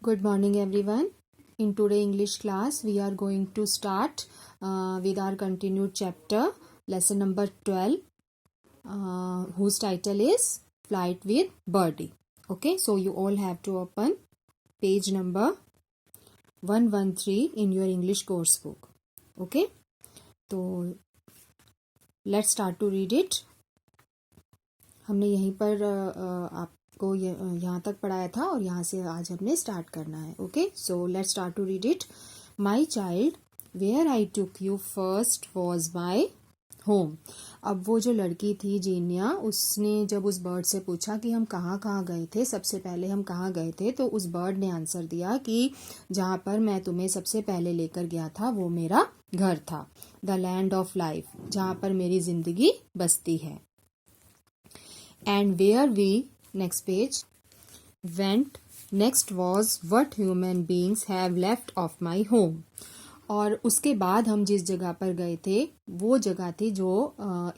Good morning, everyone. In today English class, we are going to start with our continued chapter, lesson number 12, whose title is Flight with Birdie. Okay, so you all have to open page number 113 in your English course book. Okay, so let's start to read it. हमने यहीं पर आपको यहाँ तक पढ़ाया था और यहाँ से आज हमने स्टार्ट करना है. Okay, so let's start to read it. My child, where I took you first was my home. अब वो जो लड़की थी जीनिया, उसने जब उस बर्ड से पूछा कि हम कहाँ कहाँ गए थे, सबसे पहले हम कहाँ गए थे, तो उस बर्ड ने आंसर दिया कि जहाँ पर मैं तुम्हें सबसे पहले लेकर गया था वो मेरा घर था. द लैंड ऑफ लाइफ, जहाँ पर मेरी जिंदगी बसती है. And where we, next page, went next was what human beings have left of my home. और उसके बाद हम जिस जगह पर गए थे वो जगह थी जो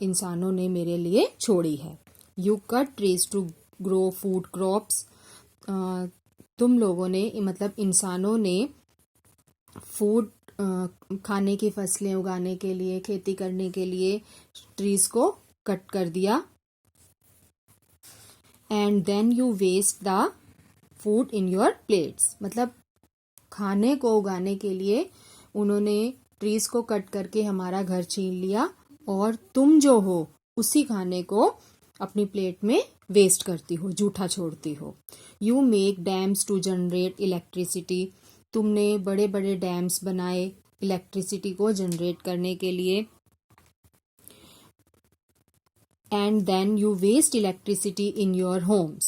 इंसानों ने मेरे लिए छोड़ी है. You cut trees to grow food crops. तुम लोगों ने, मतलब इंसानों ने फूड खाने की फसलें उगाने के लिए, खेती करने के लिए ट्रीज को कट कर दिया. And then you waste the food in your plates. मतलब खाने को उगाने के लिए उन्होंने ट्रीज को कट करके हमारा घर छीन लिया और तुम जो हो उसी खाने को अपनी प्लेट में वेस्ट करती हो, जूठा छोड़ती हो. You make dams to generate electricity. तुमने बड़े बड़े डैम्स बनाए इलेक्ट्रिसिटी को जनरेट करने के लिए. And then you waste electricity in your homes.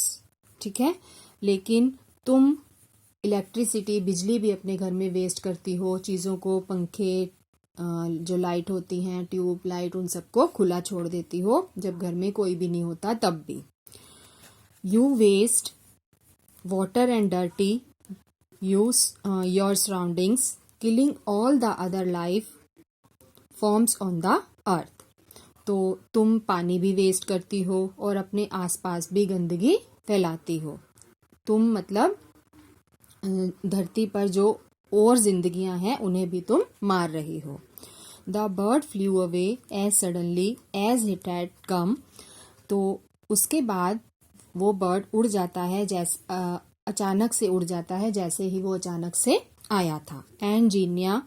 ठीक है, लेकिन तुम इलेक्ट्रिसिटी, बिजली भी अपने घर में वेस्ट करती हो. चीज़ों को, पंखे, जो लाइट होती हैं, ट्यूब लाइट, उन सबको खुला छोड़ देती हो जब घर में कोई भी नहीं होता तब भी. You waste water and dirty your surroundings, killing all the other life forms on the earth. तो तुम पानी भी वेस्ट करती हो और अपने आसपास भी गंदगी फैलाती हो. तुम मतलब धरती पर जो और जिंदगियां हैं उन्हें भी तुम मार रही हो. The bird flew away as suddenly as it had come. तो उसके बाद वो बर्ड उड़ जाता है, जैसे अचानक से उड़ जाता है जैसे ही वो अचानक से आया था. And Zinnia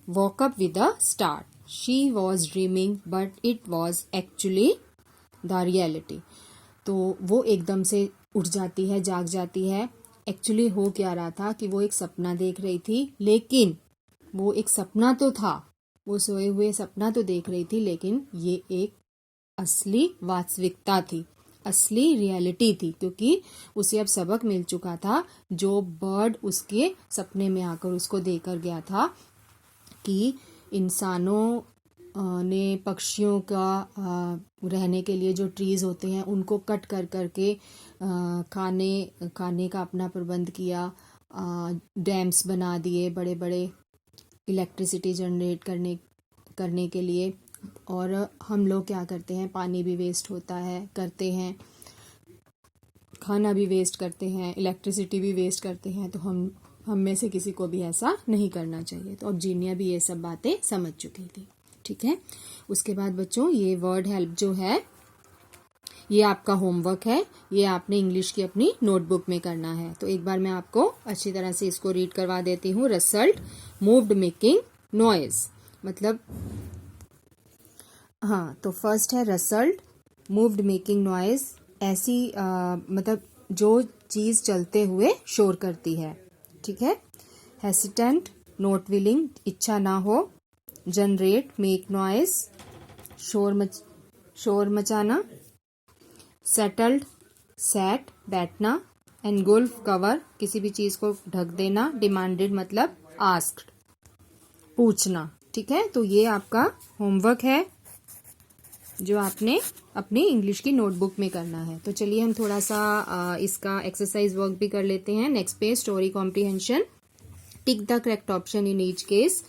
woke up with a start. She was dreaming but it was actually the reality. तो वो एकदम से उठ जाती है, जाग जाती है. एक्चुअली हो क्या रहा था कि वो एक सपना देख रही थी, लेकिन वो एक सपना तो था, वो सोए हुए सपना तो देख रही थी, लेकिन ये एक असली वास्तविकता थी, असली रियलिटी थी, क्योंकि उसे अब सबक मिल चुका था. जो बर्ड उसके सपने में आकर उसको देकर गया था कि इंसानों ने पक्षियों का रहने के लिए जो ट्रीज होते हैं उनको कट कर करके खाने का अपना प्रबंध किया. डैम्स बना दिए बड़े बड़े इलेक्ट्रिसिटी जनरेट करने के लिए. और हम लोग क्या करते हैं, पानी भी वेस्ट होता है, करते हैं, खाना भी वेस्ट करते हैं, इलेक्ट्रिसिटी भी वेस्ट करते हैं. तो हम में से किसी को भी ऐसा नहीं करना चाहिए. तो अब जीनिया भी ये सब बातें समझ चुकी थी. ठीक है, उसके बाद बच्चों ये वर्ड हेल्प जो है ये आपका होमवर्क है. ये आपने इंग्लिश की अपनी नोटबुक में करना है. तो एक बार मैं आपको अच्छी तरह से इसको रीड करवा देती हूँ. रसल्ट मूव्ड मेकिंग नॉइज. मतलब हाँ, तो फर्स्ट है रसल्ट मूव्ड मेकिंग नॉइज. ऐसी मतलब जो चीज चलते हुए शोर करती है. ठीक है. हेसिटेंट नॉट विलिंग, इच्छा ना हो. जनरेट मेक नॉइज, शोर मचाना. सेटल्ड सेट, बैठना. एनगुल्फ कवर, किसी भी चीज को ढक देना. डिमांडेड मतलब आस्क्ड, पूछना. ठीक है, तो ये आपका होमवर्क है जो आपने अपनी इंग्लिश की नोटबुक में करना है. तो चलिए हम थोड़ा सा इसका एक्सरसाइज वर्क भी कर लेते हैं. Next page, story comprehension. Tick the correct option in each case.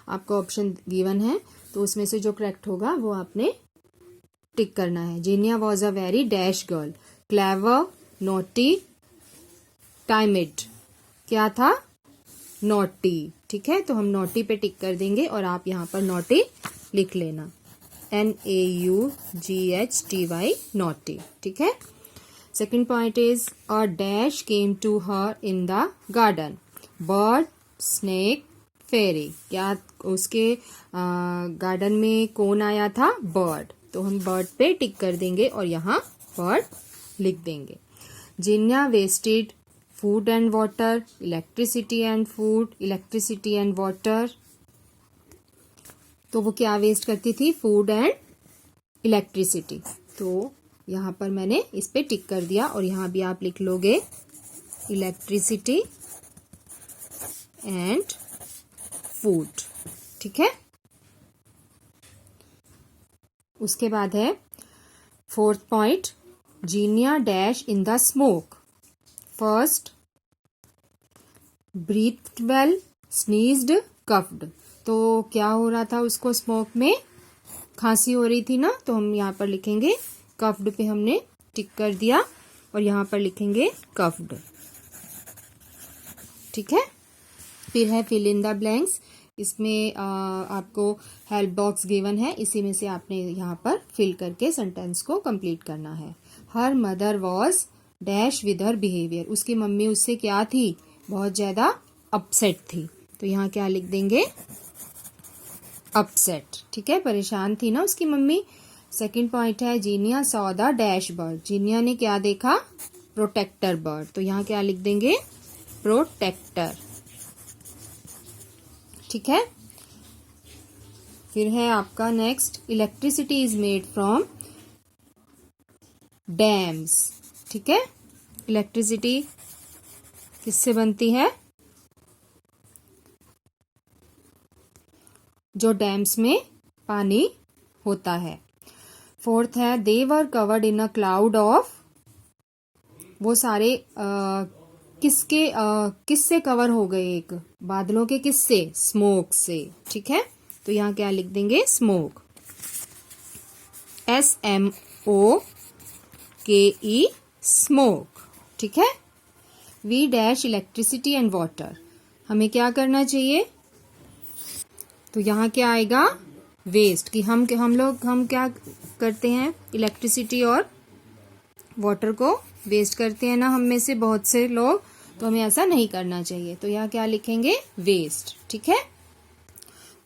आपका ऑप्शन गिवन है, तो उसमें से जो करेक्ट होगा वो आपने टिक करना है. Zinnia was a very dash girl. Clever, naughty, timid. क्या था? नॉटी। ठीक है, तो हम नॉटी पे टिक कर देंगे और आप यहाँ पर नॉटी लिख लेना, NAUGHTY, नॉटी। ठीक है। Second point is a dash came to her in the garden, bird, snake, fairy. क्या उसके गार्डन में कौन आया था? बर्ड। तो हम बर्ड पे टिक कर देंगे और यहाँ बर्ड लिख देंगे। Zinnia wasted food and water, electricity and food, electricity and water. तो वो क्या वेस्ट करती थी? Food and electricity. तो यहाँ पर मैंने इस पे टिक कर दिया और यहाँ भी आप लिख लोगे इलेक्ट्रिसिटी एंड फूड। ठीक है। उसके बाद है fourth point, Zinnia dash in the smoke, first breathed well, sneezed, coughed. तो क्या हो रहा था उसको? स्मोक में खांसी हो रही थी ना, तो हम यहाँ पर लिखेंगे कफ्ड पे हमने टिक कर दिया और यहाँ पर लिखेंगे कफ्ड। ठीक है। फिर है फिल इन द ब्लैंक्स। इसमें आपको हेल्प बॉक्स गिवन है, इसी में से आपने यहाँ पर फिल करके सेंटेंस को कंप्लीट करना है। Her mother was dash with her behaviour, उसकी मम्मी उससे क्या थी? बहुत ज्यादा अपसेट थी। तो यहाँ क्या लिख देंगे? अपसेट। ठीक है, परेशान थी ना उसकी मम्मी। सेकंड पॉइंट है Zinnia saw the dash bird, Zinnia ने क्या देखा? Protector bird. तो यहाँ क्या लिख देंगे? प्रोटेक्टर। ठीक है। फिर है आपका next, electricity is made from dams. ठीक है, इलेक्ट्रिसिटी किससे बनती है? जो डैम्स में पानी होता है। फोर्थ है they were covered in a cloud of, वो सारे किससे कवर हो गए? एक बादलों के किससे? स्मोक से। ठीक है, तो यहाँ क्या लिख देंगे? Smoke, SMOKE, smoke. ठीक है। We dash electricity and water, हमें क्या करना चाहिए? तो यहाँ क्या आएगा? वेस्ट। कि हम क्या करते हैं? इलेक्ट्रिसिटी और वाटर को वेस्ट करते हैं ना, हम में से बहुत से लोग। तो हमें ऐसा नहीं करना चाहिए। तो यहाँ क्या लिखेंगे? वेस्ट। ठीक है।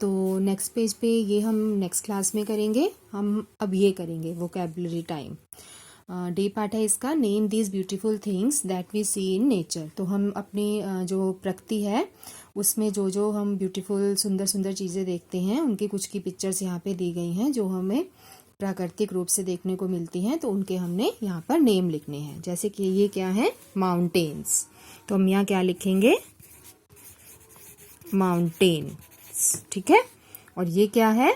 तो नेक्स्ट पेज पे ये हम नेक्स्ट क्लास में करेंगे। हम अब ये करेंगे वोकैबुलरी टाइम। डे पार्ट है इसका, name these beautiful things that we see in nature. तो हम अपनी जो प्रकृति है उसमें जो जो हम ब्यूटीफुल सुंदर सुंदर चीज़ें देखते हैं, उनकी कुछ की पिक्चर्स यहाँ पे दी गई हैं जो हमें प्राकृतिक रूप से देखने को मिलती हैं। तो उनके हमने यहाँ पर नेम लिखने हैं। जैसे कि ये क्या है? माउंटेन्स। तो हम यहाँ क्या लिखेंगे? माउंटेन्स। ठीक है। और ये क्या है?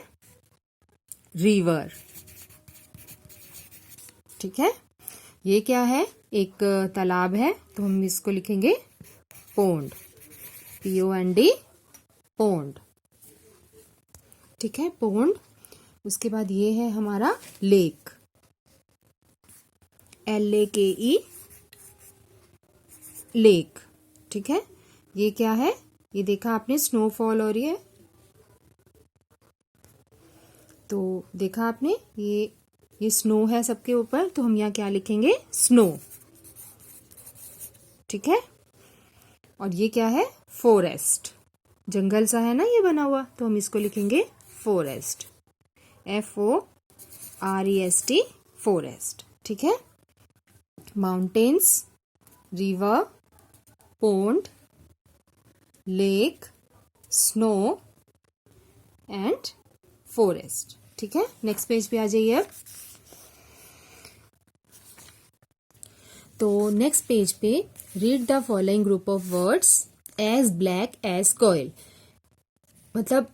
रिवर। ठीक है। ये क्या है? एक तालाब है, तो हम इसको लिखेंगे पोंड, POND, पोंड। ठीक है, पोंड। उसके बाद ये है हमारा लेक, LAKE, लेक। ठीक है। ये क्या है? ये देखा आपने, स्नोफॉल हो रही है। तो देखा आपने, ये स्नो है सबके ऊपर, तो हम यहाँ क्या लिखेंगे? स्नो। ठीक है। और ये क्या है? फॉरेस्ट, जंगल सा है ना ये बना हुआ, तो हम इसको लिखेंगे फॉरेस्ट, FOREST, फॉरेस्ट। ठीक है। Mountains, river, pond, lake, snow and forest. ठीक है। नेक्स्ट पेज पे आ जाइए अब। तो नेक्स्ट पेज पे read the following group of words as black as coal. मतलब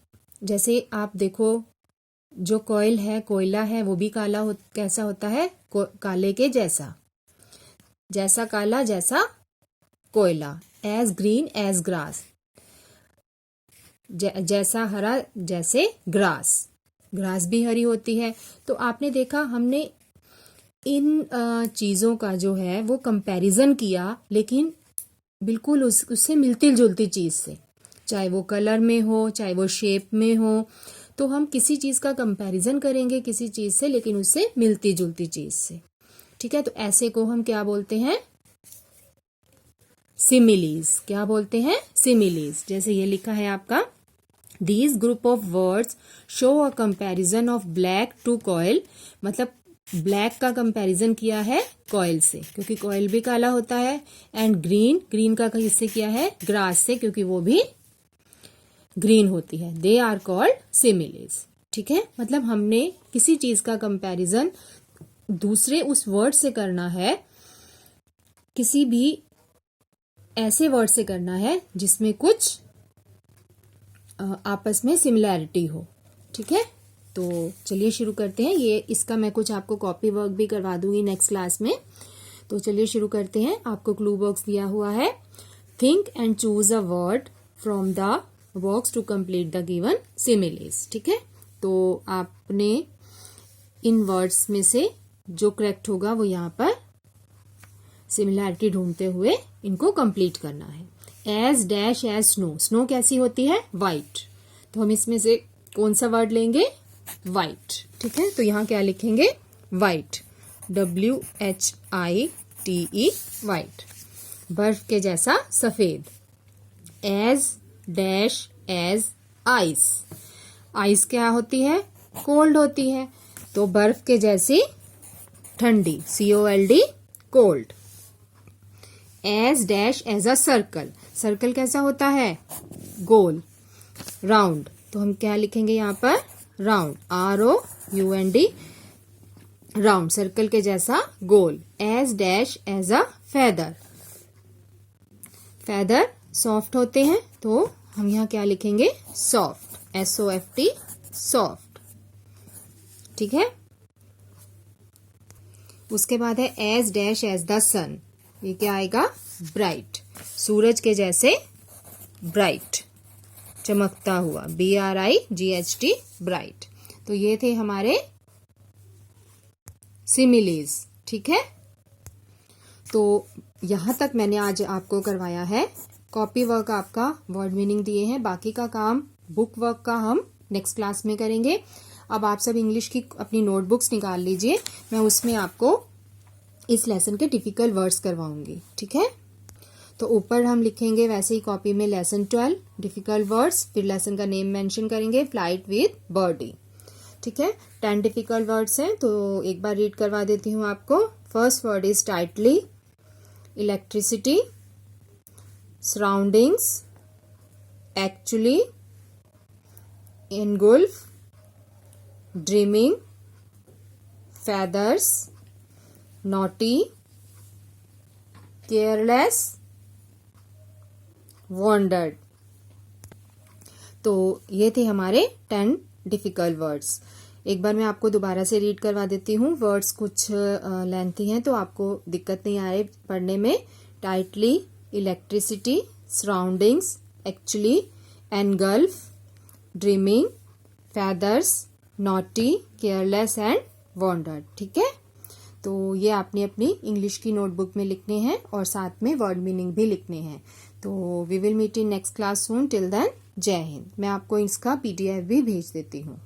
जैसे आप देखो, जो कॉयल है, कोयला है, वो भी कैसा होता है? काले के जैसा, जैसा काला जैसा कोयला। एज ग्रीन एज ग्रास, जैसा हरा जैसे ग्रास, ग्रास भी हरी होती है। तो आपने देखा, हमने इन चीज़ों का जो है वो कंपैरिजन किया, लेकिन बिल्कुल उससे मिलती जुलती चीज से, चाहे वो कलर में हो, चाहे वो शेप में हो, तो हम किसी चीज का कंपैरिजन करेंगे किसी चीज से, लेकिन उससे मिलती जुलती चीज से। ठीक है, तो ऐसे को हम क्या बोलते हैं? सिमिलीज। क्या बोलते हैं? सिमिलीज। जैसे ये लिखा है आपका, these group of words show a comparison of black to coal, मतलब ब्लैक का कंपैरिजन किया है कॉयल से, क्योंकि कॉयल भी काला होता है, एंड ग्रीन, ग्रीन का किससे किया है? ग्रास से, क्योंकि वो भी ग्रीन होती है। They are called similes. ठीक है, मतलब हमने किसी चीज का कंपैरिजन दूसरे उस वर्ड से करना है, किसी भी ऐसे वर्ड से करना है जिसमें कुछ आपस में सिमिलैरिटी हो। ठीक है, तो चलिए शुरू करते हैं। ये इसका मैं कुछ आपको कॉपी वर्क भी करवा दूंगी नेक्स्ट क्लास में। तो चलिए शुरू करते हैं। आपको क्लू बॉक्स दिया हुआ है, think and choose a word from the box to complete the given similes. ठीक है, तो आपने इन वर्ड्स में से जो करेक्ट होगा वो यहाँ पर सिमिलैरिटी ढूंढते हुए इनको कंप्लीट करना है। As dash as snow, snow कैसी होती है? वाइट। तो हम इसमें से कौन सा वर्ड लेंगे? वाइट। ठीक है, तो यहाँ क्या लिखेंगे? White, WHITE, white. बर्फ के जैसा सफेद, as dash as ice, ice क्या होती है? कोल्ड होती है, तो बर्फ के जैसी ठंडी, COLD, cold. As dash as a circle, circle कैसा होता है? गोल, राउंड, तो हम क्या लिखेंगे यहाँ पर? राउंड, ROUND, राउंड, सर्कल के जैसा गोल। As dash as a feather, feather soft होते हैं, तो हम यहाँ क्या लिखेंगे? Soft, SOFT, soft. ठीक है, उसके बाद है as dash as the sun, ये क्या आएगा? ब्राइट, सूरज के जैसे ब्राइट, चमकता हुआ, BRIGHT, ब्राइट। तो ये थे हमारे सिमिलीज। ठीक है, तो यहां तक मैंने आज आपको करवाया है। कॉपी वर्क आपका वर्ड मीनिंग दिए हैं, बाकी का काम बुक वर्क का हम नेक्स्ट क्लास में करेंगे। अब आप सब इंग्लिश की अपनी नोटबुक्स निकाल लीजिए, मैं उसमें आपको इस लेसन के डिफिकल्ट वर्ड्स करवाऊंगी। ठीक है, तो ऊपर हम लिखेंगे वैसे ही कॉपी में लेसन 12 डिफिकल्ट वर्ड्स, फिर लेसन का नेम मेंशन करेंगे, फ्लाइट विद बर्डी। ठीक है, 10 डिफिकल्ट वर्ड्स हैं, तो एक बार रीड करवा देती हूँ आपको। First word is tightly, electricity, surroundings, actually, engulf, dreaming, feathers, naughty, careless, wandered। तो ये थे हमारे 10 डिफिकल्ट वर्ड्स। एक बार मैं आपको दोबारा से रीड करवा देती हूँ। वर्ड्स कुछ लेंथी हैं, तो आपको दिक्कत नहीं आ रही पढ़ने में। Tightly, electricity, surroundings, actually, engulf, dreaming, feathers, naughty, careless and wandered। ठीक है, तो ये आपने अपनी इंग्लिश की नोटबुक में लिखने हैं और साथ में वर्ड मीनिंग भी लिखने हैं। तो we will meet in next class soon. Till then, जय हिंद। मैं आपको इसका PDF भी भेज देती हूँ।